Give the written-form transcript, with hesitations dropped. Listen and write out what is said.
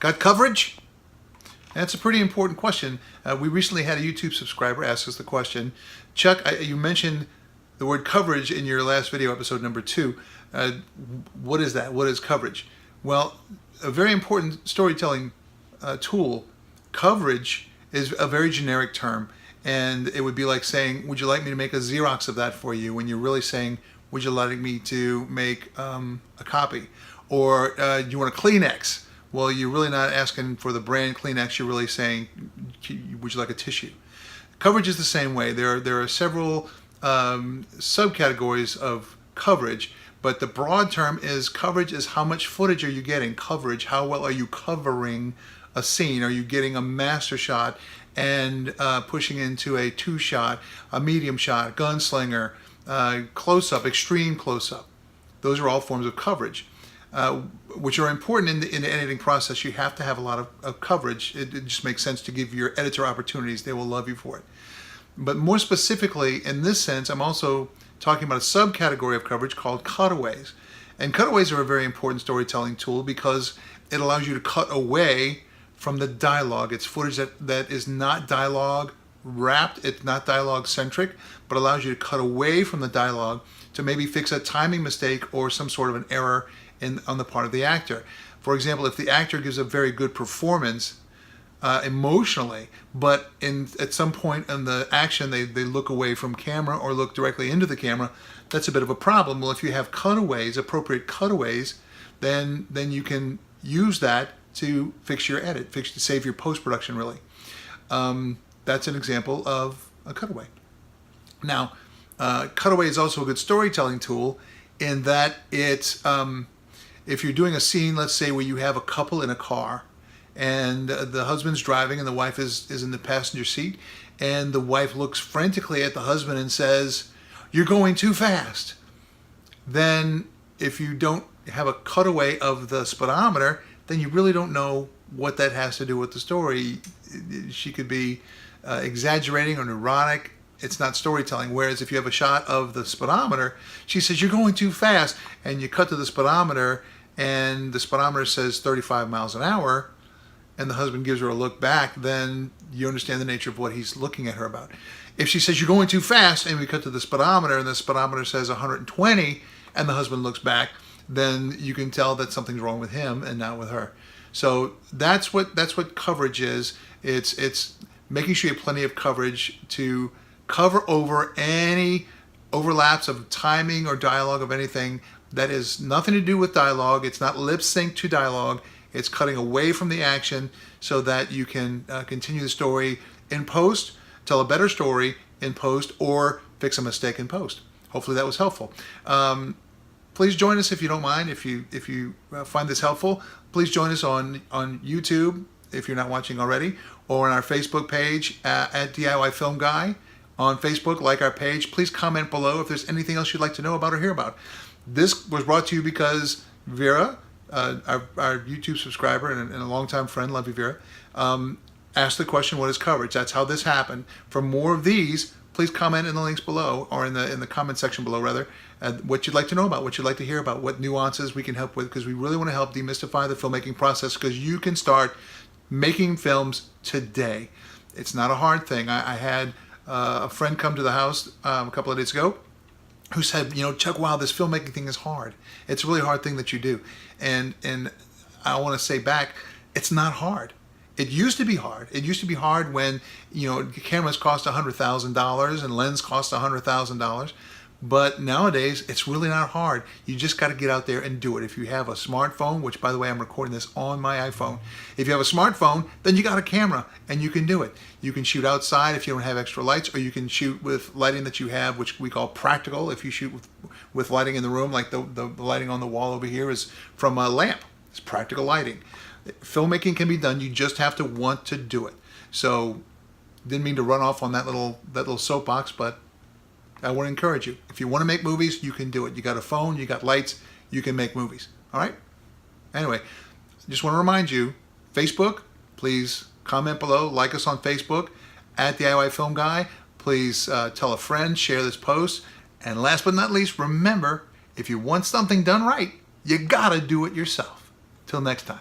Got coverage? That's a pretty important question. We recently had a YouTube subscriber ask us the question. Chuck, you mentioned the word coverage in your last video, episode number 2. What is that? What is coverage? Well, a very important storytelling tool. Coverage is a very generic term, and it would be like saying, would you like me to make a Xerox of that for you, when you're really saying, would you like me to make a copy? Or you want a Kleenex? Well, you're really not asking for the brand Kleenex, you're really saying, would you like a tissue? Coverage is the same way. There are several subcategories of coverage, but the broad term is coverage is how much footage are you getting. Coverage, how well are you covering a scene? Are you getting a master shot and pushing into a 2-shot, a medium shot, gunslinger, close-up, extreme close-up? Those are all forms of coverage, which are important in the editing process. You have to have a lot of coverage. It just makes sense to give your editor opportunities. They will love you for it. But more specifically, in this sense, I'm also talking about a subcategory of coverage called cutaways. And cutaways are a very important storytelling tool because it allows you to cut away from the dialogue. It's footage that is not dialogue wrapped, it's not dialogue centric, but allows you to cut away from the dialogue to maybe fix a timing mistake or some sort of an error on the part of the actor. For example, if the actor gives a very good performance emotionally, but at some point in the action they look away from camera or look directly into the camera, that's a bit of a problem. Well, if you have cutaways, appropriate cutaways, then you can use that to fix your edit, to save your post-production, really. That's an example of a cutaway. Now, cutaway is also a good storytelling tool in that it's, if you're doing a scene, let's say, where you have a couple in a car, and the husband's driving and the wife is in the passenger seat, and the wife looks frantically at the husband and says, "You're going too fast." Then if you don't have a cutaway of the speedometer, then you really don't know what that has to do with the story. She could be exaggerating or neurotic. It's not storytelling. Whereas if you have a shot of the speedometer, she says, "You're going too fast," and you cut to the speedometer and the speedometer says 35 miles an hour, and the husband gives her a look back, then you understand the nature of what he's looking at her about. If she says, "You're going too fast," and we cut to the speedometer and the speedometer says 120, and the husband looks back, then you can tell that something's wrong with him and not with her. So that's what coverage is. It's making sure you have plenty of coverage to cover over any overlaps of timing or dialogue of anything that is nothing to do with dialogue. It's not lip sync to dialogue. It's cutting away from the action so that you can continue the story in post, tell a better story in post, or fix a mistake in post. Hopefully that was helpful. Please join us if you don't mind. If you find this helpful, please join us on YouTube if you're not watching already, or on our Facebook page at DIYFilmGuy. On Facebook, like our page. Please comment below if there's anything else you'd like to know about or hear about. This was brought to you because Vera, our YouTube subscriber and a longtime friend, love you, Vera, asked the question, what is coverage? That's how this happened. For more of these, please comment in the links below, or in the comment section below, rather, what you'd like to know about, what you'd like to hear about, what nuances we can help with, because we really want to help demystify the filmmaking process, because you can start making films today. It's not a hard thing. I had a friend come to the house a couple of days ago who said, Chuck, wow, this filmmaking thing is hard. It's a really hard thing that you do. And I want to say back, it's not hard. It used to be hard. It used to be hard when, cameras cost $100,000 and lens cost $100,000. But nowadays, it's really not hard. You just got to get out there and do it. If you have a smartphone, which, by the way, I'm recording this on my iPhone. If you have a smartphone, then you got a camera and you can do it. You can shoot outside if you don't have extra lights, or you can shoot with lighting that you have, which we call practical. If you shoot with lighting in the room, like the lighting on the wall over here is from a lamp. It's practical lighting. Filmmaking can be done. You just have to want to do it. So, didn't mean to run off on that little soapbox, but I want to encourage you. If you want to make movies, you can do it. You got a phone, you got lights, you can make movies. All right? Anyway, just want to remind you, Facebook, please comment below, like us on Facebook, at DIYFilmGuy. Please tell a friend, share this post. And last but not least, remember, if you want something done right, you got to do it yourself. Till next time.